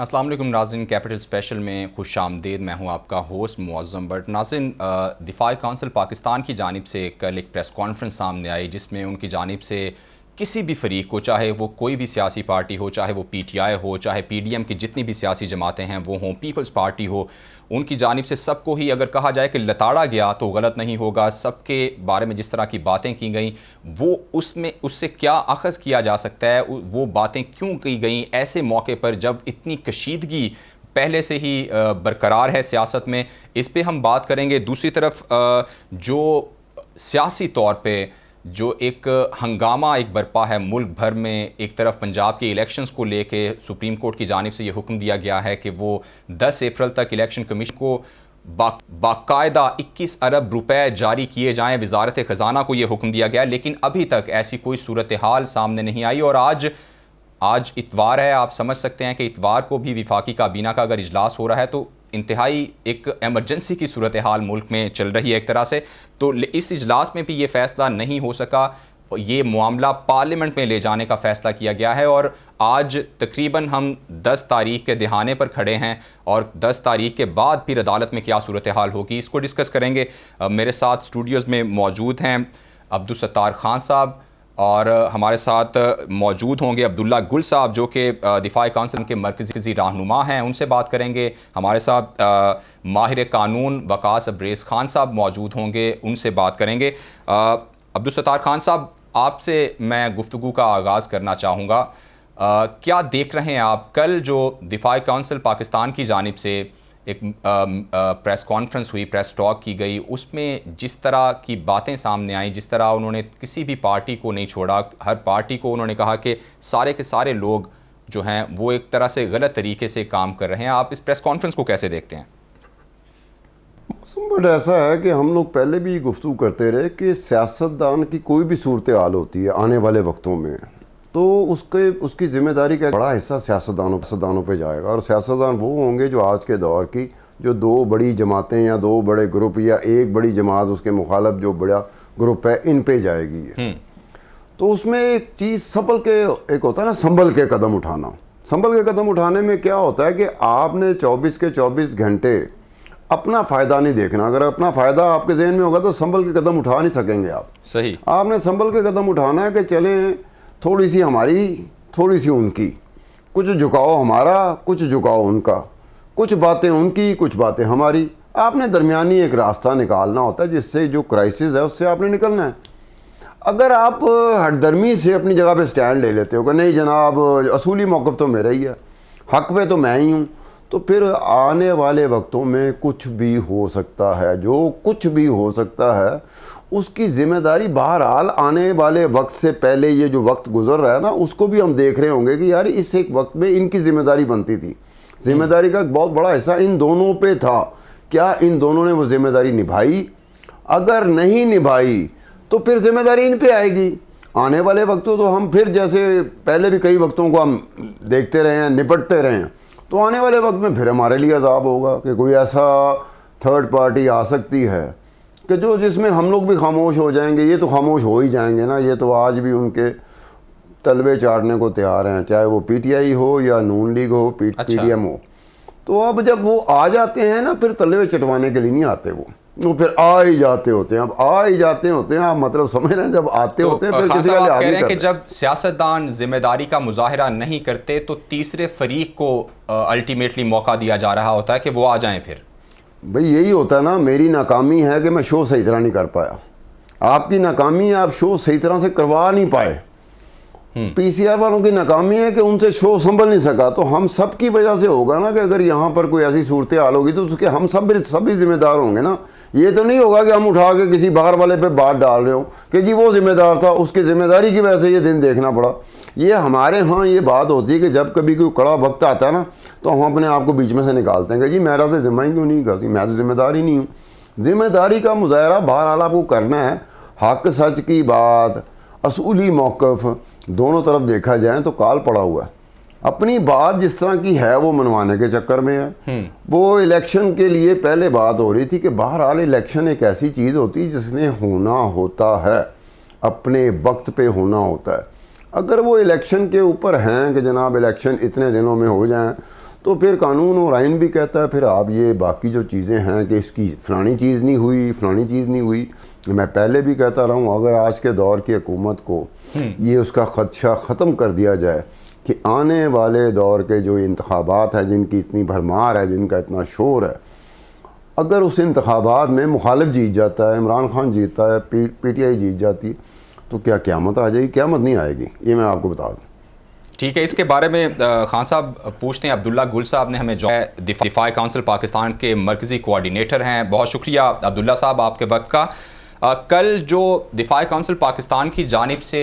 अस्सलाम वालेकुम नाज़रीन, कैपिटल स्पेशल में खुश आमदीद। मैं हूं आपका होस्ट मुअज़्ज़म बट। नाज़रीन, दिफ़ा काउंसिल पाकिस्तान की जानिब से कल एक प्रेस कॉन्फ्रेंस सामने आई जिसमें उनकी जानिब से किसी भी फरीक को, चाहे वो कोई भी सियासी पार्टी हो, चाहे वो PTI हो, चाहे PDM की जितनी भी सियासी जमातें हैं वो हों, पीपल्स पार्टी हो, उनकी जानिब से सबको ही अगर कहा जाए कि लताड़ा गया तो गलत नहीं होगा। सबके बारे में जिस तरह की बातें की गई वो उससे क्या अख़ज़ किया जा सकता है, वो बातें क्यों की गई ऐसे मौके पर जब इतनी कशीदगी पहले से ही बरकरार है सियासत में। इस पर हम बात करेंगे। दूसरी तरफ जो सियासी तौर पर जो एक हंगामा एक बरपा है मुल्क भर में, एक तरफ पंजाब के इलेक्शंस को लेके सुप्रीम कोर्ट की जानिब से ये हुक्म दिया गया है कि वो 10 अप्रैल तक इलेक्शन कमीशन को बाकायदा 21 अरब रुपए जारी किए जाएं। वजारत ख़जाना को ये हुक्म दिया गया, लेकिन अभी तक ऐसी कोई सूरत हाल सामने नहीं आई। और आज इतवार है, आप समझ सकते हैं कि इतवार को भी विफाकी काबीना का अगर इजलास हो रहा है तो इंतहाई एक एमरजेंसी की सूरत हाल मुल्क में चल रही है एक तरह से। तो इस इजलास में भी ये फ़ैसला नहीं हो सका, ये मामला पार्लियामेंट में ले जाने का फ़ैसला किया गया है। और आज तकरीबन हम 10 तारीख के दिहाने पर खड़े हैं और 10 तारीख के बाद फिर अदालत में क्या सूरत हाल होगी इसको डिस्कस करेंगे। मेरे साथ स्टूडियोज़ में मौजूद हैं अब्दुल सत्तार खान साहब, और हमारे साथ मौजूद होंगे अब्दुल्ला गुल साहब जो कि दिफा काउंसिल के मरकज़ी रहनुमा हैं, उनसे बात करेंगे। हमारे साथ माहिर कानून वकास अब्रेज़ खान साहब मौजूद होंगे, उनसे बात करेंगे। अब्दुल सत्तार खान साहब, आपसे मैं गुफ्तगू का आगाज़ करना चाहूँगा। क्या देख रहे हैं आप, कल जो दिफा काउंसिल पाकिस्तान की जानिब से एक प्रेस कॉन्फ्रेंस हुई, प्रेस टॉक की गई, उसमें जिस तरह की बातें सामने आई, जिस तरह उन्होंने किसी भी पार्टी को नहीं छोड़ा, हर पार्टी को उन्होंने कहा कि सारे के सारे लोग जो हैं वो एक तरह से गलत तरीके से काम कर रहे हैं, आप इस प्रेस कॉन्फ्रेंस को कैसे देखते हैं? बट ऐसा है कि हम लोग पहले भी गुफ्तगू करते रहे कि सियासतदान की कोई भी सूरत हाल होती है आने वाले वक्तों में तो उसकी ज़िम्मेदारी का बड़ा हिस्सा सियासतदानों पे जाएगा। और सियासतदान वो होंगे जो आज के दौर की जो दो बड़ी जमातें या दो बड़े ग्रुप या एक बड़ी जमात उसके मुखालफ जो बड़ा ग्रुप है इन पे जाएगी। तो उसमें एक चीज़ एक होता है ना, संभल के कदम उठाना। संभल के कदम उठाने में क्या होता है कि आपने 24 के 24 घंटे अपना फ़ायदा नहीं देखना। अगर अपना फ़ायदा आपके जहन में होगा तो संभल के कदम उठा नहीं सकेंगे आप। सही, आपने संभल के कदम उठाना है कि चलें थोड़ी सी हमारी थोड़ी सी उनकी, कुछ झुकाओ हमारा कुछ झुकाओ उनका, कुछ बातें उनकी कुछ बातें हमारी। आपने दरमियानी एक रास्ता निकालना होता है जिससे जो क्राइसिस है उससे आपने निकलना है। अगर आप हरदर्मी से अपनी जगह पे स्टैंड ले लेते हो कि नहीं जनाब असूली मौक़िफ़ तो मेरा ही है, हक़ पे तो मैं ही हूँ, तो फिर आने वाले वक्तों में कुछ भी हो सकता है। जो कुछ भी हो सकता है उसकी ज़िम्मेदारी बहरहाल आने वाले वक्त से पहले ये जो वक्त गुजर रहा है ना उसको भी हम देख रहे होंगे कि यार इस एक वक्त में इनकी ज़िम्मेदारी बनती थी। ज़िम्मेदारी का एक बहुत बड़ा हिस्सा इन दोनों पे था। क्या इन दोनों ने वो ज़िम्मेदारी निभाई? अगर नहीं निभाई तो फिर ज़िम्मेदारी इन पे आएगी। आने वाले वक्तों तो हम फिर जैसे पहले भी कई वक्तों को हम देखते रहे हैं, निपटते रहे हैं, तो आने वाले वक्त में फिर हमारे लिए अजाब होगा कि कोई ऐसा थर्ड पार्टी आ सकती है कि जिसमें हम लोग भी खामोश हो जाएंगे। ये तो खामोश हो ही जाएंगे ना, ये तो आज भी उनके तलवे चाटने को तैयार हैं, चाहे वो PTI हो या नून लीग हो, PDM हो। तो अब जब वो आ जाते हैं ना फिर तलवे चटवाने के लिए नहीं आते, वो फिर आ ही जाते होते हैं। अब आ ही जाते होते हैं, आप मतलब समझ रहे हैं, जब आते होते हैं फिर किसी का लिहाज नहीं करते। जब सियासतदान जिम्मेदारी का मुजाहरा नहीं करते तो तीसरे फरीक को अल्टीमेटली मौका दिया जा रहा होता है कि वो आ जाएं। फिर भाई यही होता है ना, मेरी नाकामी है कि मैं शो सही तरह नहीं कर पाया, आपकी नाकामी है आप शो सही तरह से करवा नहीं पाए। PCR वालों की नाकामी है कि उनसे शो संभल नहीं सका। तो हम सब की वजह से होगा ना कि अगर यहाँ पर कोई ऐसी सूरत हाल होगी तो उसके हम सभी जिम्मेदार होंगे ना। ये तो नहीं होगा कि हम उठा के किसी बाहर वाले पे बात डाल रहे हो कि जी वो जिम्मेदार था, उसकी जिम्मेदारी की वजह से ये दिन देखना पड़ा। ये हमारे यहाँ ये बात होती है कि जब कभी कोई कड़ा वक्त आता है ना तो हम अपने आप को बीच में से निकालते हैं कि जी मेरा तो जिम्मा ही क्यों नहीं का, मैं तो जिम्मेदार ही नहीं हूँ। जिम्मेदारी का मुजाहरा बहरहाल आपको करना है। हक सच की बात, असूली मौक़िफ़ दोनों तरफ देखा जाए तो काल पड़ा हुआ है। अपनी बात जिस तरह की है वो मनवाने के चक्कर में है। वो इलेक्शन के लिए पहले बात हो रही थी कि बहरहाल इलेक्शन एक ऐसी चीज़ होती है जिसने होना होता है, अपने वक्त पे होना होता है। अगर वो इलेक्शन के ऊपर हैं कि जनाब इलेक्शन इतने दिनों में हो जाएं तो फिर कानून और आइन भी कहता है, फिर आप ये बाकी जो चीज़ें हैं कि इसकी फ़लानी चीज़ नहीं हुई, फ़लानी चीज़ नहीं हुई। मैं पहले भी कहता रहा हूँ, अगर आज के दौर की हुकूमत को ये उसका ख़दशा ख़त्म कर दिया जाए कि आने वाले दौर के जो इंतखाबात हैं, जिनकी इतनी भरमार है, जिनका इतना शोर है, अगर उस इंतखाबात में मुखालिफ जीत जाता है, इमरान खान जीतता है, PTI जीत जाती, तो क्या क़यामत आ जाएगी? क़यामत नहीं आएगी, ये मैं आपको बता दूँ। ठीक है, इसके बारे में खान साहब पूछते हैं। अब्दुल्ला गुल साहब ने हमें जो है दिफाई काउंसिल पाकिस्तान के मरकज़ी कोऑर्डिनेटर हैं। बहुत शुक्रिया अब्दुल्ला साहब आपके वक्त का। कल जो दिफाई काउंसिल पाकिस्तान की जानिब से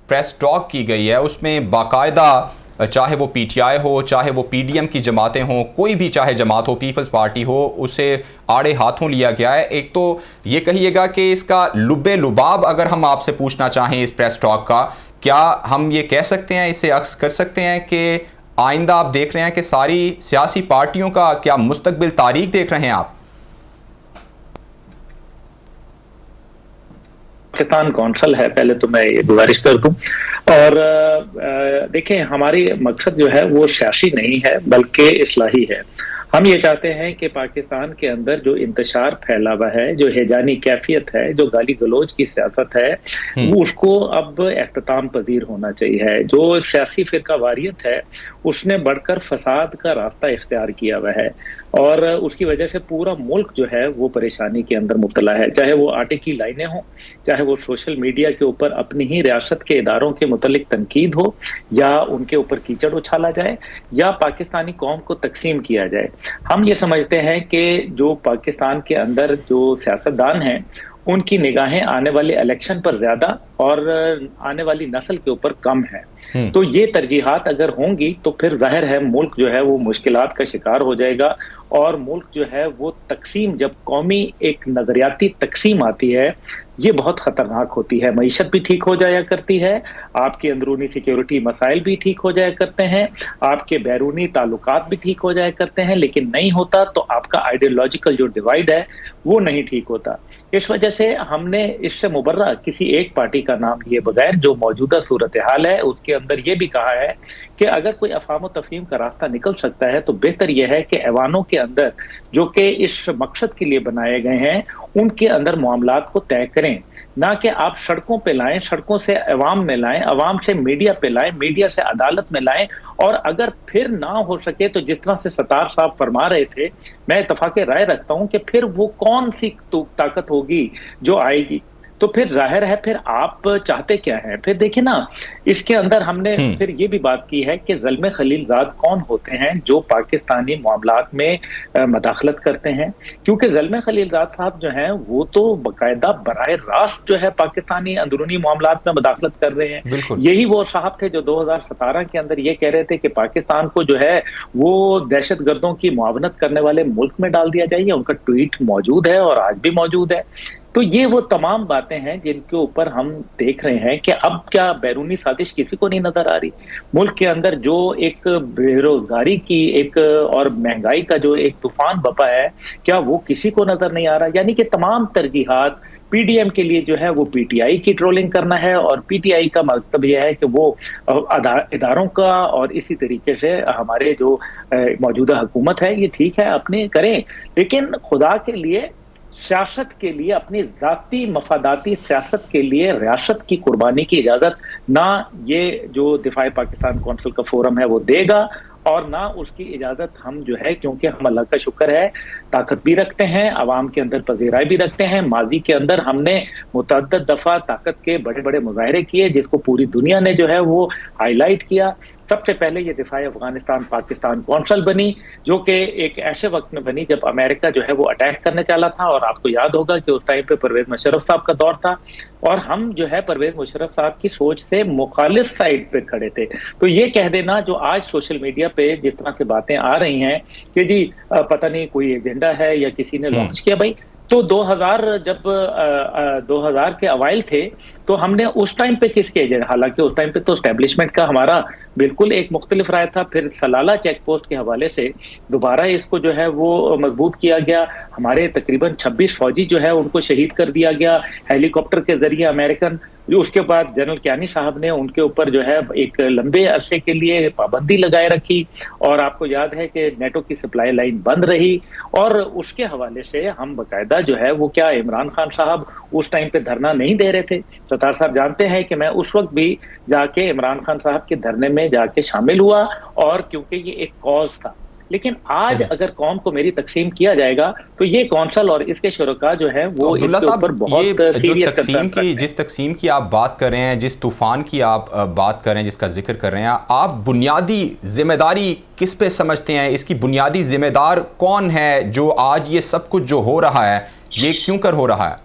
प्रेस टॉक की गई है, उसमें बाकायदा चाहे वो PTI हो, चाहे वो PDM की जमातें हों, कोई भी चाहे जमात हो, पीपल्स पार्टी हो, उसे आड़े हाथों लिया गया है। एक तो ये कहिएगा कि इसका लुब्बे लुबाब अगर हम आपसे पूछना चाहें इस प्रेस टॉक का, क्या हम ये कह सकते हैं, इसे अक्स कर सकते हैं कि आइंदा आप देख रहे हैं कि सारी सियासी पार्टियों का क्या मुस्तकबिल तारीख देख रहे हैं आप? पाकिस्तान कौंसल है, पहले तो मैं ये गुजारिश कर दूं। और देखें, हमारी मकसद जो है वो सियासी नहीं है बल्कि इस्लाही है। हम ये चाहते हैं कि पाकिस्तान के अंदर जो इंतशार फैला हुआ है, जो हैजानी कैफियत है, जो गाली गलोच की सियासत है, वो उसको अब एख्तिताम पजीर होना चाहिए। जो सियासी फिरका वारियत है उसने बढ़कर फसाद का रास्ता इख्तियार किया हुआ है और उसकी वजह से पूरा मुल्क जो है वो परेशानी के अंदर मुब्तला है। चाहे वो आटे की लाइनें हों, चाहे वो सोशल मीडिया के ऊपर अपनी ही रियासत के इदारों के मुतल्लिक तनकीद हो, या उनके ऊपर कीचड़ उछाला जाए, या पाकिस्तानी कौम को तकसीम किया जाए। हम ये समझते हैं कि जो पाकिस्तान के अंदर जो सियासतदान हैं उनकी निगाहें आने वाले इलेक्शन पर ज्यादा और आने वाली नस्ल के ऊपर कम है। तो ये तरजीहात अगर होंगी तो फिर जाहिर है मुल्क जो है वो मुश्किलात का शिकार हो जाएगा और मुल्क जो है वो तकसीम, जब कौमी एक नजरियाती तकसीम आती है, ये बहुत खतरनाक होती है। मईशत भी ठीक हो जाया करती है, आपके अंदरूनी सिक्योरिटी मसाइल भी ठीक हो जाया करते हैं, आपके बैरूनी ताल्लुकात भी ठीक हो जाया करते हैं, लेकिन नहीं होता तो आपका आइडियोलॉजिकल जो डिवाइड है वो नहीं ठीक होता। इस वजह से हमने इससे मुबर्रा किसी एक पार्टी का नाम लिए बगैर जो मौजूदा सूरत हाल है उसके अंदर ये भी कहा है कि अगर कोई अफाम तफहीम का रास्ता निकल सकता है तो बेहतर यह है कि ऐवानों के अंदर जो कि इस मकसद के लिए बनाए गए हैं उनके अंदर मामलात को तय करें, ना कि आप सड़कों पे लाएं, सड़कों से अवाम में लाएं, अवाम से मीडिया पे लाएं, मीडिया से अदालत में लाएं। और अगर फिर ना हो सके तो जिस तरह से सत्तार साहब फरमा रहे थे, मैं इत्तफाक़े राय रखता हूं कि फिर वो कौन सी ताकत होगी जो आएगी। तो फिर जाहिर है फिर आप चाहते क्या हैं। फिर देखिए ना, इसके अंदर हमने फिर ये भी बात की है कि ज़ल्मे खलीलजाद कौन होते हैं जो पाकिस्तानी मामलात में मदाखलत करते हैं, क्योंकि ज़ल्मे खलीलजाद साहब जो हैं वो तो बाकायदा बराह रास्त जो है पाकिस्तानी अंदरूनी मामलात में मदाखलत कर रहे हैं। यही वो साहब थे जो 2017 के अंदर ये कह रहे थे कि पाकिस्तान को जो है वो दहशत गर्दों की मुआवनत करने वाले मुल्क में डाल दिया जाए। उनका ट्वीट मौजूद है और आज भी मौजूद है। तो ये वो तमाम बातें हैं जिनके ऊपर हम देख रहे हैं कि अब क्या बैरूनी साजिश किसी को नहीं नजर आ रही। मुल्क के अंदर जो एक बेरोजगारी की एक और महंगाई का जो एक तूफान बपा है, क्या वो किसी को नजर नहीं आ रहा। यानी कि तमाम तरजीहात PDM के लिए जो है वो PTI की ट्रोलिंग करना है और PTI का मतलब यह है कि वो इदारों का और इसी तरीके से हमारे जो मौजूदा हुकूमत है ये ठीक है अपने करें, लेकिन खुदा के लिए सियासत के लिए, अपनी जाती मफादाती सियासत के लिए रियासत की कुर्बानी की इजाजत ना ये जो दिफाई पाकिस्तान कौंसिल का फोरम है वो देगा और ना उसकी इजाजत हम जो है, क्योंकि हम अल्लाह का शुक्र है ताकत भी रखते हैं, अवाम के अंदर पजीराई भी रखते हैं। माजी के अंदर हमने मुतअद्दिद दफा ताकत के बड़े बड़े मुजाहरे किए जिसको पूरी दुनिया ने जो है वो हाईलाइट किया। सबसे पहले ये दिफाई अफगानिस्तान पाकिस्तान कौंसिल बनी, जो कि एक ऐसे वक्त में बनी जब अमेरिका जो है वो अटैक करने चला था। और आपको याद होगा कि उस टाइम पे परवेज मुशर्रफ साहब का दौर था और हम जो है परवेज मुशर्रफ साहब की सोच से मुखालिफ साइड पे खड़े थे। तो ये कह देना जो आज सोशल मीडिया पे जिस तरह से बातें आ रही हैं कि जी पता नहीं कोई एजेंडा है या किसी ने लॉन्च किया, भाई तो 2000 जब 2000 के अवाइल थे तो हमने उस टाइम पे किसके एजेंडा, हालांकि उस टाइम पे तो एस्टेब्लिशमेंट का हमारा बिल्कुल एक मुख्तलिफ राय था। फिर सलाला चेक पोस्ट के हवाले से दोबारा इसको जो है वो मजबूत किया गया। हमारे तकरीबन 26 फौजी जो है उनको शहीद कर दिया गया हेलीकॉप्टर के जरिए अमेरिकन, उसके बाद जनरल कियानी साहब ने उनके ऊपर जो है एक लंबे अरसे के लिए पाबंदी लगाए रखी, और आपको याद है कि नेटो की सप्लाई लाइन बंद रही, और उसके हवाले से हम बकायदा जो है वो क्या इमरान खान साहब उस टाइम पे धरना नहीं दे रहे थे। सत्तार साहब जानते हैं कि मैं उस वक्त भी जाके इमरान खान साहब के धरने में जाके शामिल हुआ, और क्योंकि ये एक कॉज था। लेकिन आज सही। अगर कौम को मेरी तकसीम किया जाएगा तो ये कौंसल और इसके शुरका जो है वो अब्दुल्ला इसके ऊपर साहब, बहुत ये जो सीरियस तकसीम कंसर्न की रखते हैं। जिस तकसीम की आप बात कर रहे हैं, जिस तूफान की आप बात कर रहे हैं, जिसका जिक्र कर रहे हैं, आप बुनियादी जिम्मेदारी किस पे समझते हैं? इसकी बुनियादी जिम्मेदार कौन है जो आज ये सब कुछ जो हो रहा है ये क्यों कर हो रहा है?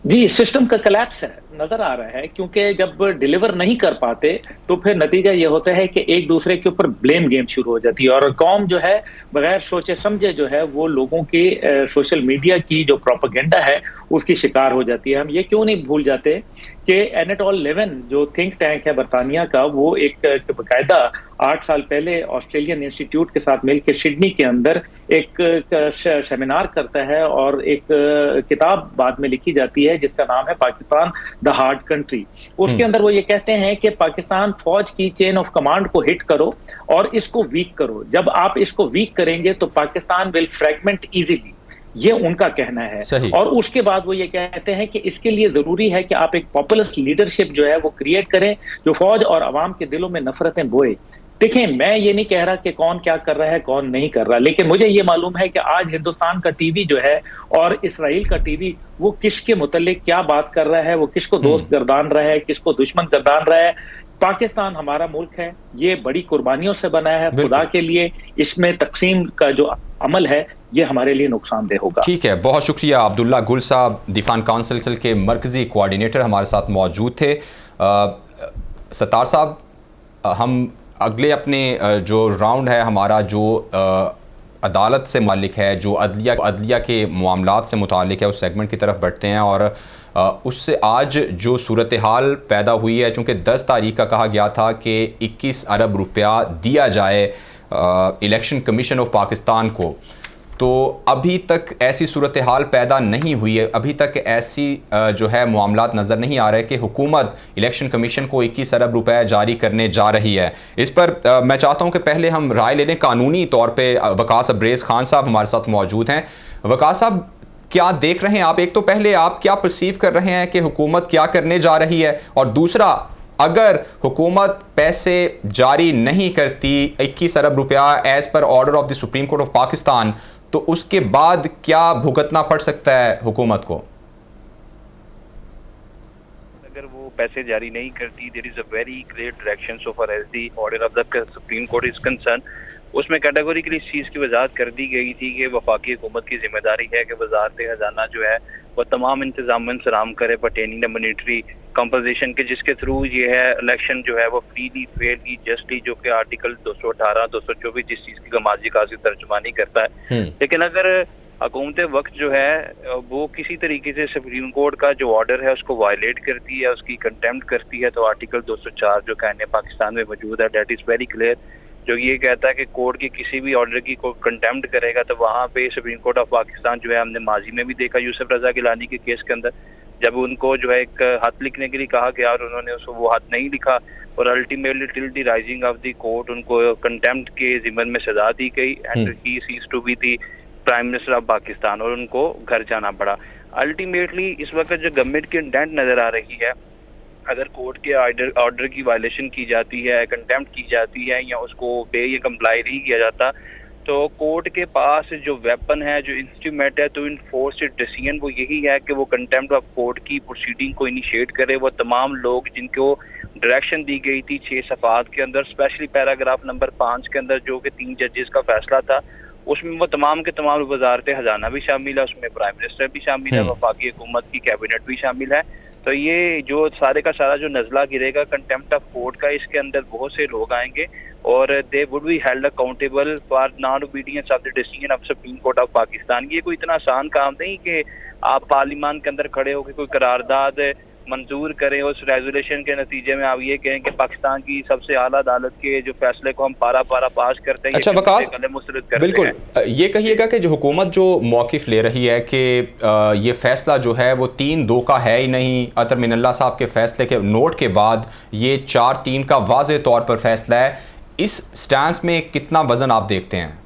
जी, सिस्टम का कोलैप्स है, नजर आ रहा है, क्योंकि जब डिलीवर नहीं कर पाते तो फिर नतीजा ये होता है कि एक दूसरे के ऊपर ब्लेम गेम शुरू हो जाती है, और कौम जो है बगैर सोचे समझे जो है वो लोगों की सोशल मीडिया की जो प्रोपेगेंडा है उसकी शिकार हो जाती है। हम ये क्यों नहीं भूल जाते कि एनाटोल लेवन जो थिंक टैंक है बरतानिया का, वो एक बाकायदा 8 साल पहले ऑस्ट्रेलियन इंस्टीट्यूट के साथ मिलकर सिडनी के अंदर एक सेमिनार करता है, और एक किताब बाद में लिखी जाती है जिसका नाम है पाकिस्तान द हार्ड कंट्री। उसके अंदर वो ये कहते हैं कि पाकिस्तान फौज की चेन ऑफ कमांड को हिट करो और इसको वीक करो। जब आप इसको वीक करेंगे तो पाकिस्तान विल फ्रैगमेंट इजीली, ये उनका कहना है। सही। और उसके बाद वो ये कहते हैं कि इसके लिए जरूरी है कि आप एक पॉपुलर लीडरशिप जो है वो क्रिएट करें जो फौज और अवाम के दिलों में नफरतें बोए। देखिए, मैं ये नहीं कह रहा कि कौन क्या कर रहा है कौन नहीं कर रहा, लेकिन मुझे ये मालूम है कि आज हिंदुस्तान का टीवी जो है और इसराइल का टीवी वो किसके मुतल्लिक क्या बात कर रहा है, वो किसको दोस्त गर्दान रहा है, किसको दुश्मन गर्दान रहा है। पाकिस्तान हमारा मुल्क है, ये बड़ी कुर्बानियों से बना है खुदा के लिए। इसमें तकसीम का जो अमल है ये हमारे लिए नुकसानदेह होगा। ठीक है, बहुत शुक्रिया। अब्दुल्ला गुल साहब, दिफान काउंसिल के मरकजी कोऑर्डिनेटर, हमारे साथ मौजूद थे। सत्तार साहब, हम अगले अपने जो राउंड है हमारा, जो अदालत से मुताल्लिक है, जो अदलिया के मामलात से मुताल्लिक है, उस सेगमेंट की तरफ बढ़ते हैं। और उससे आज जो सूरत हाल पैदा हुई है, चूँकि 10 तारीख का कहा गया था कि 21 अरब रुपया दिया जाए इलेक्शन कमीशन ऑफ पाकिस्तान को, तो अभी तक ऐसी सूरत हाल पैदा नहीं हुई है। अभी तक ऐसी जो है मामलात नज़र नहीं आ रहे कि हुकूमत इलेक्शन कमीशन को 21 अरब रुपए जारी करने जा रही है। इस पर मैं चाहता हूं कि पहले हम राय ले लें कानूनी तौर पे। वकास अब्रेज़ खान साहब हमारे साथ मौजूद हैं। वकास साहब, क्या देख रहे हैं आप? एक तो पहले आप क्या परसीव कर रहे हैं कि हुकूमत क्या करने जा रही है, और दूसरा, अगर हुकूमत पैसे जारी नहीं करती 21 अरब रुपया as per order of the supreme court of Pakistan, तो उसके बाद क्या भुगतना पड़ सकता है हुकूमत को? अगर वो पैसे जारी नहीं करती, there is a very clear direction so far as the order of the supreme court is concern. उसमें कैटेगोरिकली इस चीज़ की वजाहत कर दी गई थी कि वफाकी हुकूमत की जिम्मेदारी है कि वजारत खजाना जो है वह तमाम इंतजाम फराहम करे पर्टेनिंग द मॉनेटरी कंपोजिशन के, जिसके थ्रू ये है इलेक्शन जो है वो फ्रीली, फेयरली, जस्टली, जो कि आर्टिकल 218, 224 जिस चीज़ की गमाजी काजी तर्जुमानी करता है। लेकिन अगर हुकूमत वक्त जो है वो किसी तरीके से सुप्रीम कोर्ट का जो ऑर्डर है उसको वायलेट करती है, उसकी कंटेम्प्ट करती है, तो आर्टिकल 204 जो कहने पाकिस्तान में मौजूद है, डेट इज़ वेरी क्लियर, जो ये कहता है कि कोर्ट के किसी भी ऑर्डर की को कंटेम्प्ट करेगा तो वहाँ पे सुप्रीम कोर्ट ऑफ पाकिस्तान जो है, हमने माजी में भी देखा यूसुफ रजा गिलानी के केस के अंदर, जब उनको जो है एक हाथ लिखने के लिए कहा गया और उन्होंने उसको वो हाथ नहीं लिखा, और ultimately till the rising of the court उनको कंटेम्प्ट के जिम्मन में सजा दी गई, and he ceased to be the prime minister of Pakistan, और उनको घर जाना पड़ा। अल्टीमेटली इस वक्त जो गवर्नमेंट की इंटेंट नजर आ रही है, अगर कोर्ट के ऑर्डर की वायलेशन की जाती है, कंटेम्प्ट की जाती है, या उसको पे या कंप्लाई नहीं किया जाता, तो कोर्ट के पास जो वेपन है, जो इंस्ट्रूमेंट है टू इन्फोर्स इट डिसीजन, वो यही है कि वो कंटेम्प्ट ऑफ कोर्ट की प्रोसीडिंग को इनिशिएट करे। वो तमाम लोग जिनको डायरेक्शन दी गई थी 6 सफ़ात के अंदर, स्पेशली पैराग्राफ नंबर 5 के अंदर जो कि 3 जजेस का फैसला था, उसमें वो तमाम के तमाम वजारत खजाना भी शामिल है, उसमें प्राइम मिनिस्टर भी शामिल है, वफाकी हुकूमत की कैबिनेट भी शामिल है। तो ये जो सारे का सारा जो नजला गिरेगा कंटेम्प्ट ऑफ कोर्ट का, इसके अंदर बहुत से लोग आएंगे और they would be held accountable for non obedience of the decision of supreme court of Pakistan. ये कोई इतना आसान काम नहीं कि आप पार्लियामान के अंदर खड़े होकर कोई करारदाद मंजूर करें, उस रेजोल्यूशन के नतीजे में आप ये कहें कि पाकिस्तान की सबसे आला अदालत के जो फैसले को हम पारा पारा पास करते हैं। अच्छा वकास, बिल्कुल ये कहिएगा कि जो हुकूमत जो मौक़िफ़ ले रही है कि ये फ़ैसला जो है वो 3-2 का है ही नहीं, अतर मिनल्ला साहब के फ़ैसले के नोट के बाद ये 4-3 का वाज़े तौर पर फ़ैसला है, इस स्टैंस में कितना वज़न आप देखते हैं?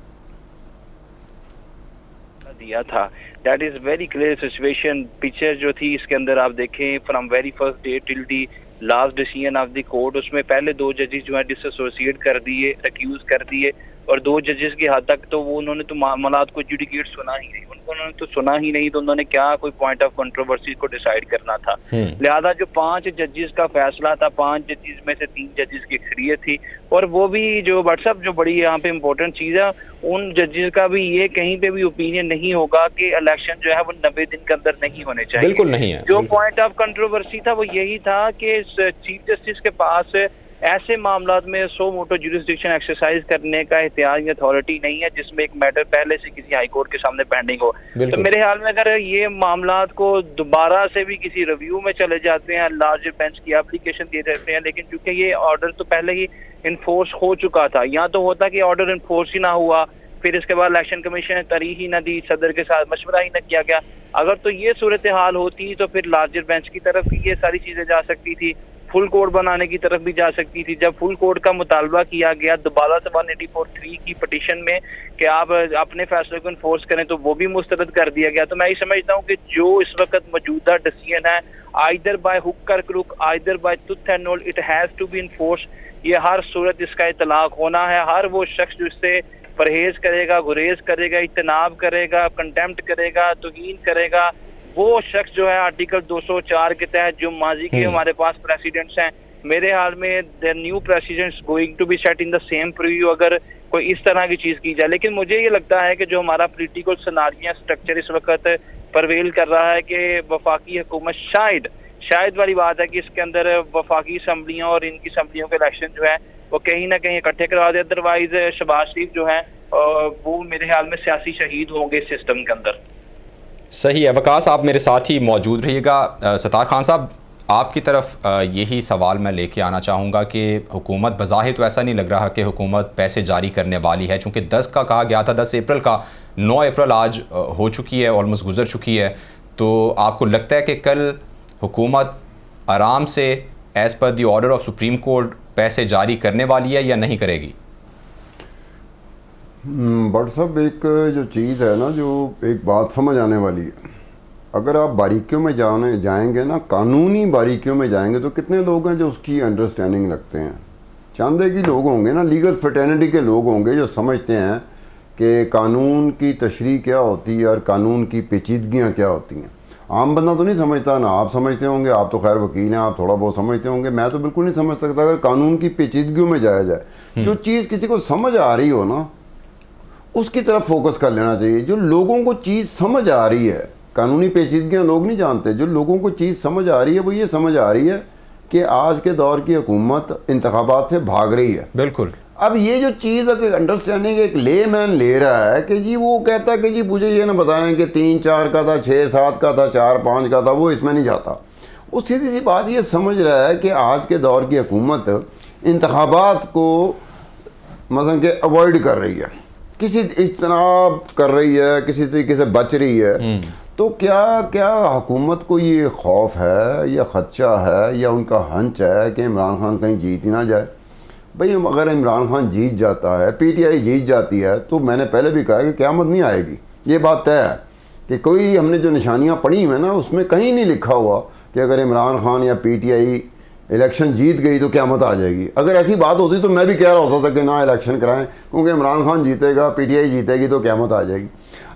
दिया था, that is very clear situation. Picture जो थी इसके अंदर आप देखें from very first day till the last decision of the court, उसमें पहले 2 जजेस जो है डिसएसोसिएट कर दिए, रिक्यूज कर दिए, और 2 जजेस की हद तक तो वो उन्होंने तो मामलात को एडजुडिकेट सुना ही नहीं, उन्होंने तो सुना ही नहीं, तो उन्होंने क्या कोई पॉइंट ऑफ कंट्रोवर्सी को डिसाइड करना था। लिहाजा जो 5 जजेस का फैसला था, 5 जजेस में से 3 जजेस की अक्सरियत थी, और वो भी जो व्हाट्सअप जो बड़ी यहाँ पे इम्पोर्टेंट चीज़ है, उन जजेस का भी ये कहीं पे भी ओपिनियन नहीं होगा कि इलेक्शन जो है वो 90 दिन के अंदर नहीं होने चाहिए। बिल्कुल नहीं है। जो पॉइंट ऑफ कंट्रोवर्सी था वो यही था कि चीफ जस्टिस के पास ऐसे मामलात में सो मोटो जुरिस्डिक्शन एक्सरसाइज करने का इख्तियार या अथॉरिटी नहीं है जिसमें एक मैटर पहले से किसी हाई कोर्ट के सामने पेंडिंग हो। तो मेरे ख्याल में अगर ये मामलात को दोबारा से भी किसी रिव्यू में चले जाते हैं, लार्जर बेंच की एप्लीकेशन दिए जाते हैं, लेकिन चूंकि ये ऑर्डर तो पहले ही इन्फोर्स हो चुका था, या तो होता कि ऑर्डर इन्फोर्स ही ना हुआ, फिर इसके बाद इलेक्शन कमीशन ने तारीख ही ना दी, सदर के साथ मशवरा ही ना किया गया। अगर तो ये सूरत हाल होती तो फिर लार्जर बेंच की तरफ भी ये सारी चीजें जा सकती थी, फुल कोर्ट बनाने की तरफ भी जा सकती थी। जब फुल कोर्ट का मुतालबा किया गया दोबारा से 184(3) की पिटीशन में कि आप अपने फैसले को इन्फोर्स करें, तो वो भी मुस्तरद कर दिया गया। तो मैं ये समझता हूँ कि जो इस वक्त मौजूदा डिसीजन है, आइदर बाय हुक और crook, either by tooth and nail, it has to be enforce. ये हर सूरत इसका इतलाक होना है। हर वो शख्स जो इससे परहेज करेगा, गुरेज करेगा, इज्तनाब करेगा, कंटेम्प्ट करेगा, तौहीन करेगा, वो शख्स जो है आर्टिकल 204 के तहत जो माजी के हमारे पास प्रेसिडेंट्स हैं, मेरे हाल में the new president's going to be set in the same preview अगर कोई इस तरह की चीज की जाए। लेकिन मुझे ये लगता है कि जो हमारा पॉलिटिकल सिनेरियो स्ट्रक्चर इस वक्त परवेल कर रहा है कि वफाकी हुकूमत शायद वाली बात है कि इसके अंदर वफाकी असम्बलियों और इनकी असम्बलियों के इलेक्शन जो है वो कहीं ना कहीं इकट्ठे करवा दे, अदरवाइज शहबाज शरीफ जो है वो मेरे ख्याल में सियासी शहीद होंगे इस सिस्टम के अंदर। सही है वकास, आप मेरे साथ ही मौजूद रहिएगा। सत्तार खान साहब, आपकी तरफ यही सवाल मैं लेके आना चाहूँगा कि हुकूमत बज़ाहिर तो ऐसा नहीं लग रहा कि हुकूमत पैसे जारी करने वाली है, चूँकि 10 का कहा गया था, 10 अप्रैल का, 9 अप्रैल आज हो चुकी है, ऑलमोस्ट गुजर चुकी है। तो आपको लगता है कि कल हुकूमत आराम से as per the order of supreme court पैसे जारी करने वाली है या नहीं करेगी? बट साहब, एक जो चीज़ है ना, जो एक बात समझ आने वाली है, अगर आप बारीकियों में जाएंगे ना, कानूनी बारीकियों में जाएंगे, तो कितने लोग हैं जो उसकी अंडरस्टैंडिंग रखते हैं। चांदे की लोग होंगे ना, लीगल फ्रेटर्निटी के लोग होंगे जो समझते हैं कि कानून की तशरीह क्या होती है और कानून की पेचीदगियाँ क्या होती हैं। आम बंदा तो नहीं समझता ना, आप समझते होंगे, आप तो खैर वकील हैं, आप थोड़ा बहुत समझते होंगे, मैं तो बिल्कुल नहीं समझ सकता। अगर कानून की पेचीदगियों में जाया जाए, जो चीज़ किसी को समझ आ रही हो ना, उसकी तरफ फोकस कर लेना चाहिए। जो लोगों को चीज़ समझ आ रही है, कानूनी पेचीदगियाँ लोग नहीं जानते, जो लोगों को चीज़ समझ आ रही है वो ये समझ आ रही है कि आज के दौर की हुकूमत इंतखाबात से भाग रही है। बिल्कुल। अब ये जो चीज़ अंडरस्टैंडिंग एक ले मैन ले रहा है कि जी वो कहता है कि जी मुझे ये ना बताएं कि 3-4 का था, 6-7 का था, 4-5 का था, वो इसमें नहीं जाता। वो सीधी सी बात ये समझ रहा है कि आज के दौर की हुकूमत इंतखाबात को मसलन के अवॉइड कर रही है, किसी इज्तनाब कर रही है, किसी तरीके से बच रही है। तो क्या हुकूमत को ये खौफ है या ख़दशा है या उनका हंच है कि इमरान खान कहीं जीत ही ना जाए? भाई अगर इमरान खान जीत जाता है, पीटीआई जीत जाती है, तो मैंने पहले भी कहा कि क़यामत नहीं आएगी। ये बात तय है कि कोई हमने जो निशानियाँ पढ़ी हैं ना, उसमें कहीं नहीं लिखा हुआ कि अगर इमरान खान या पीटीआई इलेक्शन जीत गई तो क़यामत आ जाएगी। अगर ऐसी बात होती तो मैं भी कह रहा होता था कि ना इलेक्शन कराएं, क्योंकि इमरान खान जीतेगा, पीटीआई जीतेगी तो क़यामत आ जाएगी।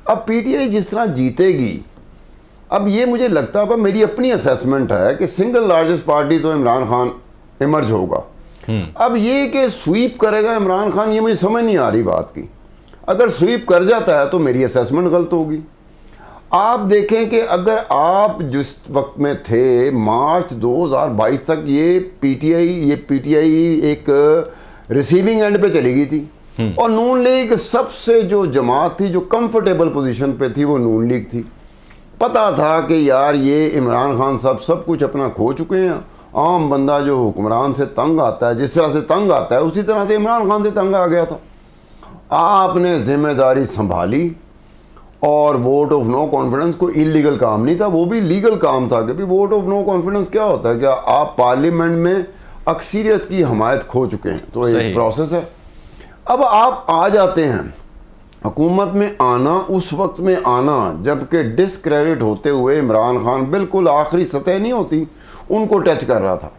अब पीटीआई जिस तरह जीतेगी, अब ये मुझे लगता है, मेरी अपनी असेसमेंट है कि सिंगल लार्जेस्ट पार्टी तो इमरान खान इमर्ज होगा। अब ये कि स्वीप करेगा इमरान खान, ये मुझे समझ नहीं आ रही बात की। अगर स्वीप कर जाता है तो मेरी असेसमेंट गलत होगी। आप देखें कि अगर आप जिस वक्त में थे, मार्च 2022 तक ये पीटीआई एक रिसीविंग एंड पे चली गई थी, और नून लीग सबसे जो जमात थी जो कंफर्टेबल पोजीशन पे थी वो नून लीग थी। पता था कि यार ये इमरान खान साहब सब कुछ अपना खो चुके हैं। आम बंदा जो हुक्मरान से तंग आता है, जिस तरह से तंग आता है, उसी तरह से इमरान खान से तंग आ गया था। आपने जिम्मेदारी संभाली और वोट ऑफ नो कॉन्फिडेंस कोई इलीगल काम नहीं था, वो भी लीगल काम था। कि वोट ऑफ नो कॉन्फिडेंस क्या होता है? क्या आप पार्लियामेंट में अक्सरियत की हमायत खो चुके हैं, तो एक प्रोसेस है। अब आप आ जाते हैं हुकूमत में, आना उस वक्त में आना जबकि डिस्क्रेडिट होते हुए इमरान खान बिल्कुल आखिरी सतह नहीं होती उनको टच कर रहा था।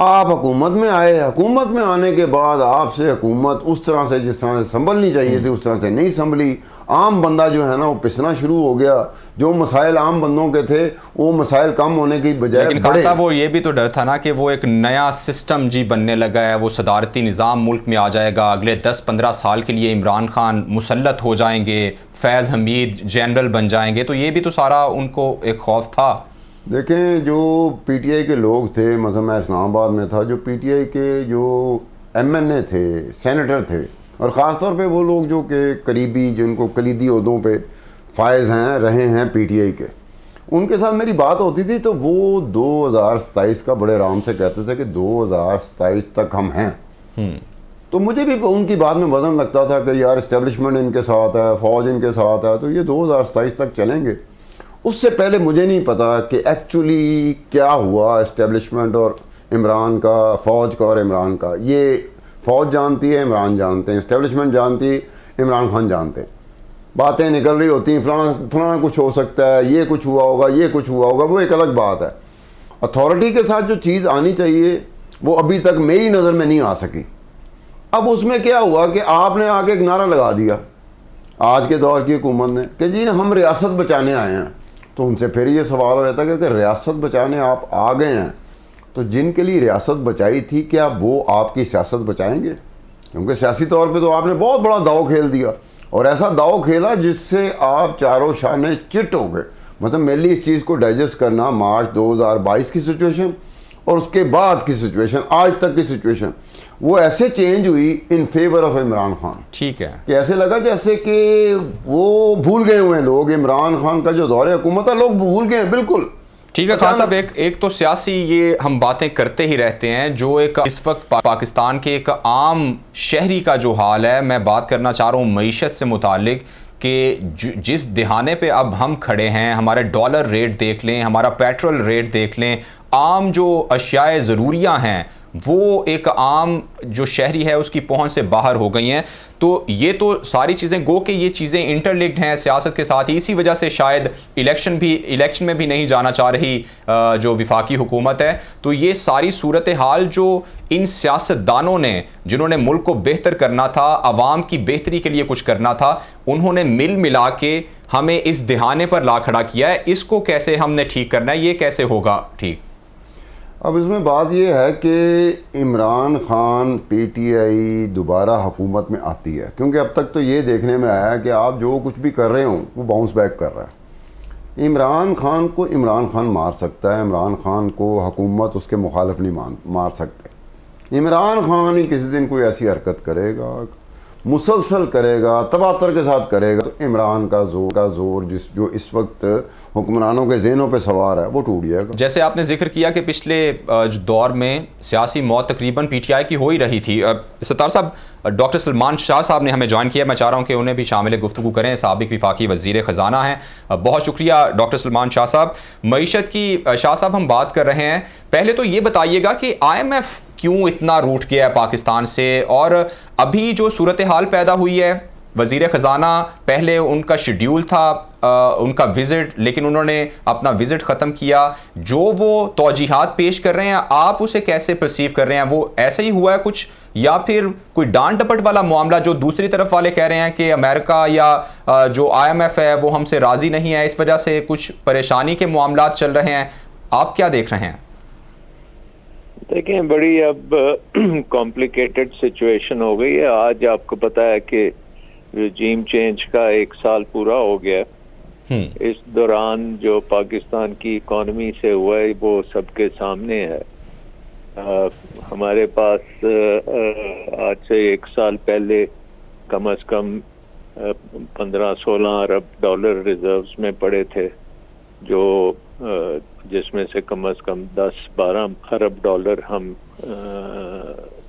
आप हुकूमत में आए, हुकूमत में आने के बाद आपसे हुकूमत उस तरह से, जिस तरह से संभलनी चाहिए थी, उस तरह से नहीं संभली। आम बंदा जो है ना वो पिसना शुरू हो गया। जो मसाइल आम बंदों के थे वो मसाइल कम होने की बजाय, लेकिन खान साहब वो ये भी तो डर था ना कि वो एक नया सिस्टम जी बनने लगा है, वो सदारती निज़ाम मुल्क में आ जाएगा, अगले 10-15 साल के लिए इमरान खान मुसल्लत हो जाएंगे, फैज़ हमीद जनरल बन जाएंगे, तो ये भी तो सारा उनको एक खौफ था। देखें, जो पीटीआई के लोग थे, मतलब मैं इस्लामाबाद में था, जो पीटीआई के जो एमएनए थे, सेनेटर थे, और ख़ास तौर पे वो लोग जो कि करीबी, जिनको कलीदी ओहदों पे फायज़ हैं, रहे हैं पीटीआई के, उनके साथ मेरी बात होती थी तो वो 2027 का बड़े आराम से कहते थे कि 2027 तक हम हैं। तो मुझे भी उनकी बात में वज़न लगता था कि यार इस्टेब्लिशमेंट इनके साथ है, फ़ौज इनके साथ है, तो ये 2027 तक चलेंगे। उससे पहले मुझे नहीं पता कि एक्चुअली क्या हुआ इस्टेब्लिशमेंट और इमरान का, फ़ौज का और इमरान का। ये फ़ौज जानती है, इमरान जानते हैं, इस्टेब्लिशमेंट जानती है, इमरान खान जानते हैं। बातें निकल रही होती हैं, फलाना कुछ हो सकता है, ये कुछ हुआ होगा, ये कुछ हुआ होगा, वो एक अलग बात है। अथॉरिटी के साथ जो चीज़ आनी चाहिए वो अभी तक मेरी नज़र में नहीं आ सकी। अब उसमें क्या हुआ कि आपने आके एक नारा लगा दिया आज के दौर की हुकूमत ने कि जी हम रियासत बचाने आए हैं। तो उनसे फिर ये सवाल हो जाता है कि रियासत बचाने आप आ गए हैं तो जिनके लिए रियासत बचाई थी क्या वो आपकी सियासत बचाएंगे? क्योंकि सियासी तौर पे तो आपने बहुत बड़ा दाव खेल दिया, और ऐसा दाव खेला जिससे आप चारों शाने चिट हो गए। मतलब मेरे लिए इस चीज़ को डाइजेस्ट करना, मार्च 2022 की सिचुएशन और उसके बाद की सिचुएशन, आज तक की सिचुएशन, वो ऐसे चेंज हुई in favour of Imran Khan. ठीक है कि ऐसे लगा जैसे कि वो भूल गए हुए हैं लोग, इमरान खान का जो दौरे हुकूमत है लोग भूल गए हैं बिल्कुल। ठीक है खान साहब, एक तो सियासी ये हम बातें करते ही रहते हैं, जो एक इस वक्त पाकिस्तान के एक आम शहरी का जो हाल है, मैं बात करना चाह रहा हूँ मईशत से मुतालिक कि जिस दिहाने पे अब हम खड़े हैं, हमारे डॉलर रेट देख लें, हमारा पेट्रोल रेट देख लें, आम जो अशियाए ज़रूरियाँ हैं वो एक आम जो शहरी है उसकी पहुंच से बाहर हो गई हैं। तो ये तो सारी चीज़ें गो कि ये चीज़ें इंटरलिंक्ड हैं सियासत के साथ ही, इसी वजह से शायद इलेक्शन में भी नहीं जाना चाह रही जो विफाकी हुकूमत है। तो ये सारी सूरत हाल जो इन सियासतदानों ने, जिन्होंने मुल्क को बेहतर करना था, आवाम की बेहतरी के लिए कुछ करना था, उन्होंने मिल मिला के हमें इस दिहाने पर ला खड़ा किया है। इसको कैसे हमने ठीक करना है, ये कैसे होगा ठीक? अब इसमें बात यह है कि इमरान खान पीटीआई दोबारा हुकूमत में आती है, क्योंकि अब तक तो ये देखने में आया है कि आप जो कुछ भी कर रहे हो वो बाउंस बैक कर रहा है। इमरान खान को इमरान खान मार सकता है, इमरान खान को हुकूमत उसके मुखालिफ नहीं मार सकते। इमरान खान ही किसी दिन कोई ऐसी हरकत करेगा, मुसलसल करेगा, तबातर के साथ करेगा, तो इमरान का जोर जो इस वक्त हुक्मरानों के ज़हनों पे सवार है वो टूट जाएगा। जैसे आपने जिक्र किया कि पिछले दौर में सियासी मौत तकरीबन पीटीआई की हो ही रही थी। सत्तार साहब, डॉक्टर सलमान शाह साहब ने हमें ज्वाइन किया, मैं चाह रहा हूँ कि उन्हें भी शामिल गुफ्तगू करें। साबिक विफाकी वज़ीर ख़जाना हैं, बहुत शुक्रिया डॉक्टर सलमान शाह साहब। मईशत की शाह साहब हम बात कर रहे हैं, पहले तो ये बताइएगा कि IMF क्यों इतना रूठ गया है पाकिस्तान से, और अभी जो सूरत हाल पैदा हुई है, वज़ीर ख़जाना पहले उनका शेड्यूल था उनका विज़िट, लेकिन उन्होंने अपना विज़िट ख़त्म किया। जो वो तौजीहात पेश कर रहे हैं आप उसे कैसे परसीव कर रहे हैं? वो ऐसे ही हुआ है कुछ, या फिर कोई डांट डपट वाला मामला जो दूसरी तरफ वाले कह रहे हैं कि अमेरिका या जो IMF है वो हमसे राज़ी नहीं है, इस वजह से कुछ परेशानी के मामलात चल रहे हैं? आप क्या देख रहे हैं? देखें, बड़ी अब कॉम्प्लिकेटेड सिचुएशन हो गई है। आज आपको पता है कि रजीम चेंज का 1 साल पूरा हो गया। इस दौरान जो पाकिस्तान की इकॉनमी से हुआ है वो सबके सामने है। हमारे पास आज से 1 साल पहले कम से कम 15-16 अरब डॉलर रिजर्व्स में पड़े थे। जो जिसमें से कम 10-12 अरब डॉलर हम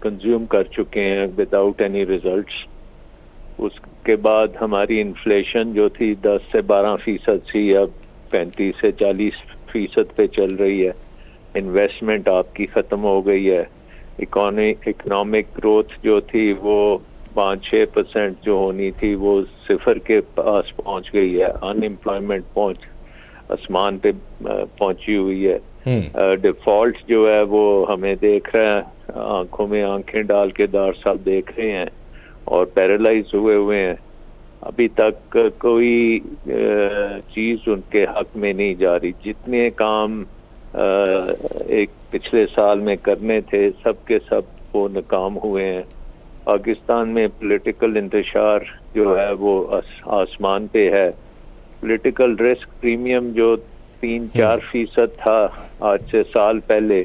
कंज्यूम कर चुके हैं विदाउट एनी रिजल्ट्स। उसके बाद हमारी इन्फ्लेशन जो थी 10 से 12% थी, अब 35 से 40% पे चल रही है। इन्वेस्टमेंट आपकी ख़त्म हो गई है। इकोनॉमिक ग्रोथ जो थी वो 5-6% जो होनी थी वो 0 के पास पहुंच गई है। अनएम्प्लॉयमेंट आसमान पे पहुंची हुई है। डिफॉल्ट जो है वो हमें देख रहा है, आंखों में आंखें डाल के दार साहब देख रहे हैं और पैरालाइज हुए हैं। अभी तक कोई चीज उनके हक में नहीं जा रही। जितने काम एक पिछले साल में करने थे सब के सब वो नाकाम हुए हैं। पाकिस्तान में पॉलिटिकल इंतशार जो है वो आसमान पे है। पॉलिटिकल रिस्क प्रीमियम जो 3-4% था आज से साल पहले,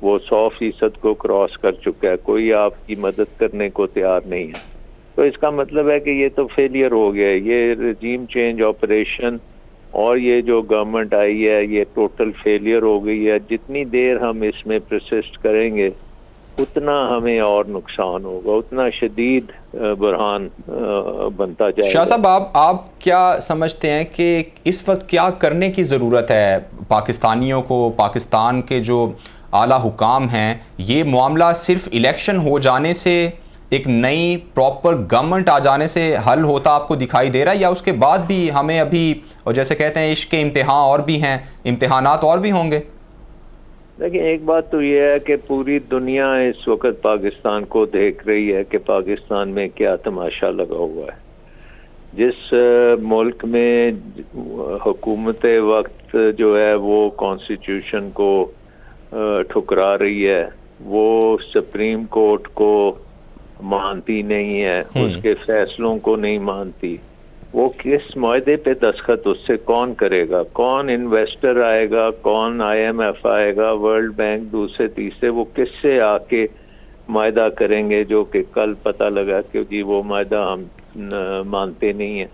वो 100% को क्रॉस कर चुका है। कोई आपकी मदद करने को तैयार नहीं है। तो इसका मतलब है कि ये तो फेलियर हो गया है। ये रजीम चेंज ऑपरेशन और ये जो गवर्नमेंट आई है ये टोटल फेलियर हो गई है। जितनी देर हम इसमें परसिस्ट करेंगे उतना हमें और नुकसान होगा, उतना शदीद बुरहान बनता जाएगा। शाह साहब, आप क्या समझते हैं कि इस वक्त क्या करने की ज़रूरत है पाकिस्तानियों को? पाकिस्तान के जो आला हुकाम हैं, ये मामला सिर्फ इलेक्शन हो जाने से, एक नई प्रॉपर गवर्नमेंट आ जाने से हल होता आपको दिखाई दे रहा है, या उसके बाद भी हमें अभी, और जैसे कहते हैं इश्क के इम्तिहान और भी हैं, इम्तिहानात और भी होंगे? देखिए, एक बात तो ये है कि पूरी दुनिया इस वक्त पाकिस्तान को देख रही है कि पाकिस्तान में क्या तमाशा लगा हुआ है। जिस मुल्क में हुकूमत वक्त जो है वो कॉन्स्टिट्यूशन को ठुकरा रही है, वो सुप्रीम कोर्ट को मानती नहीं है, उसके फैसलों को नहीं मानती, वो किस मुआहदे पे दस्तखत उससे कौन करेगा? कौन इन्वेस्टर आएगा? कौन IMF आएगा? वर्ल्ड बैंक, दूसरे तीसरे, वो किससे आके मुआहदा करेंगे जो कि कल पता लगा कि जी वो मुआहदा हम मानते नहीं है।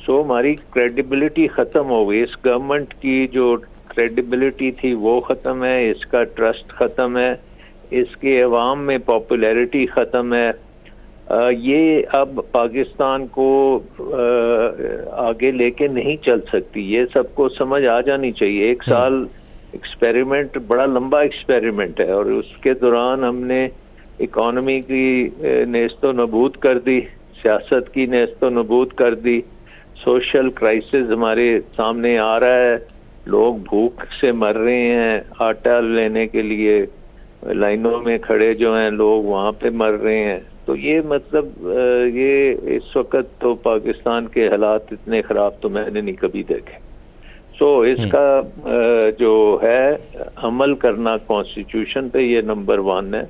सो हमारी क्रेडिबिलिटी ख़त्म हो गई। इस गवर्नमेंट की जो क्रेडिबिलिटी थी वो ख़त्म है, इसका ट्रस्ट ख़त्म है, इसके अवाम में पॉपुलैरिटी ख़त्म है। ये अब पाकिस्तान को आगे लेके नहीं चल सकती। ये सबको समझ आ जानी चाहिए। 1 साल एक्सपेरिमेंट बड़ा लंबा एक्सपेरिमेंट है और उसके दौरान हमने इकोनॉमी की नेस्तो नबूद कर दी, सियासत की नेस्तो नबूद कर दी। सोशल क्राइसिस हमारे सामने आ रहा है, लोग भूख से मर रहे हैं, आटा लेने के लिए लाइनों में खड़े जो हैं लोग वहाँ पे मर रहे हैं। तो ये मतलब ये इस वक्त तो पाकिस्तान के हालात इतने ख़राब तो मैंने नहीं कभी देखे। सो इसका जो है अमल करना कॉन्स्टिट्यूशन पे ये नंबर 1 है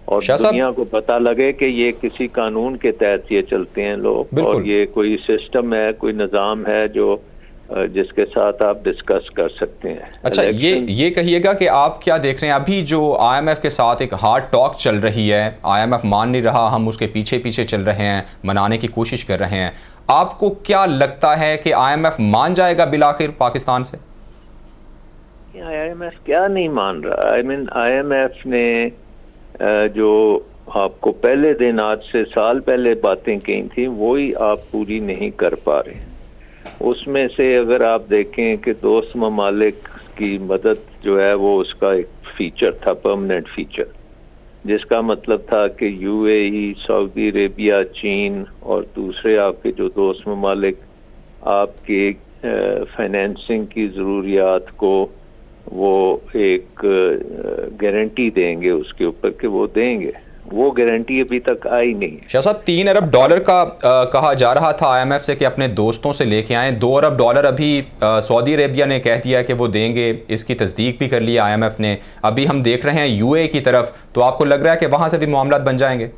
और दुनिया को पता लगे कि ये किसी कानून के तहत ये चलते हैं लोग और ये कोई सिस्टम है, कोई निज़ाम है जो जिसके साथ आप डिस्कस कर सकते हैं। अच्छा, ये कहिएगा कि आप क्या देख रहे हैं अभी जो IMF के साथ एक हार्ड टॉक चल रही है, IMF मान नहीं रहा, हम उसके पीछे पीछे चल रहे हैं, मनाने की कोशिश कर रहे हैं, आपको क्या लगता है कि IMF मान जाएगा बिलाखिर पाकिस्तान से? IMF क्या नहीं मान रहा? IMF ने जो आपको पहले दिन आज से साल पहले बातें कही थी वही आप पूरी नहीं कर पा रहे। उसमें से अगर आप देखें कि दोस्त ममालिक की मदद जो है वो उसका एक फीचर था, परमानेंट फीचर, जिसका मतलब था कि UAE, सऊदी अरेबिया, चीन और दूसरे आपके जो दोस्त ममालिक आपके फाइनेंसिंग की ज़रूरियात को वो एक गारंटी देंगे उसके ऊपर कि वो देंगे। वो गारंटी अभी तक आई नहीं। शाह साहब, $3 अरब का कहा जा रहा था IMF से कि अपने दोस्तों से लेके आएँ। $2 अरब अभी सऊदी अरेबिया ने कह दिया कि वो देंगे, इसकी तस्दीक भी कर ली IMF ने। अभी हम देख रहे हैं UAE की तरफ, तो आपको लग रहा है कि वहाँ से भी मामला बन जाएंगे?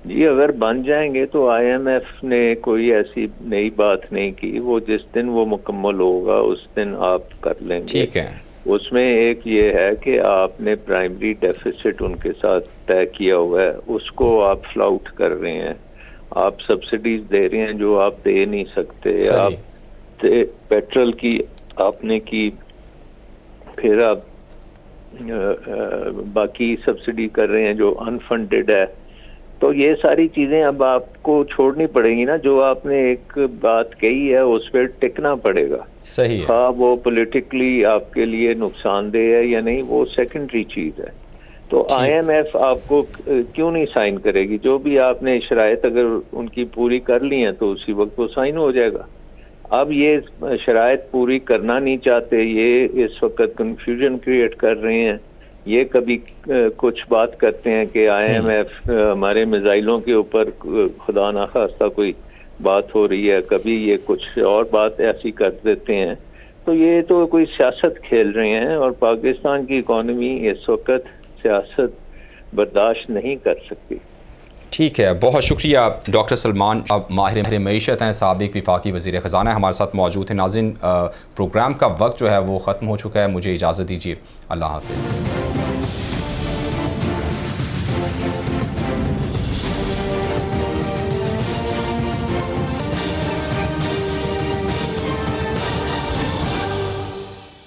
जी, अगर बन जाएंगे तो IMF ने कोई ऐसी नई बात नहीं की। वो जिस दिन वो मुकम्मल होगा उस दिन आप कर लेंगे। ठीक है। उसमें एक ये है कि आपने प्राइमरी डेफिसिट उनके साथ तय किया हुआ है, उसको आप फ्लाउट कर रहे हैं, आप सब्सिडीज दे रहे हैं जो आप दे नहीं सकते। आप पेट्रोल की आपने की, फिर आप बाकी सब्सिडी कर रहे हैं जो अनफंडेड है, तो ये सारी चीजें अब आपको छोड़नी पड़ेगी ना। जो आपने एक बात कही है उस पर टिकना पड़ेगा। सही है। हाँ, वो पॉलिटिकली आपके लिए नुकसानदेह है या नहीं, वो सेकेंडरी चीज है। तो IMF आपको क्यों नहीं साइन करेगी? जो भी आपने शराइत अगर उनकी पूरी कर ली हैं तो उसी वक्त वो साइन हो जाएगा। अब ये शराइत पूरी करना नहीं चाहते, ये इस वक्त कंफ्यूजन क्रिएट कर रहे हैं। ये कभी कुछ बात करते हैं कि IMF हमारे मिसाइलों के ऊपर खुदा ना खास्ता कोई बात हो रही है, कभी ये कुछ और बात ऐसी कर देते हैं। तो ये तो कोई सियासत खेल रहे हैं और पाकिस्तान की इकॉनमी इस वक्त सियासत बर्दाश्त नहीं कर सकती। ठीक है, बहुत शुक्रिया डॉक्टर सलमान। अब माहिर मईशत हैं, साबिक वफाकी वज़ीर ख़जाना हमारे साथ मौजूद हैं। नाज़रीन, प्रोग्राम का वक्त जो है वो ख़त्म हो चुका है, मुझे इजाज़त दीजिए। अल्लाह हाफ़िज़।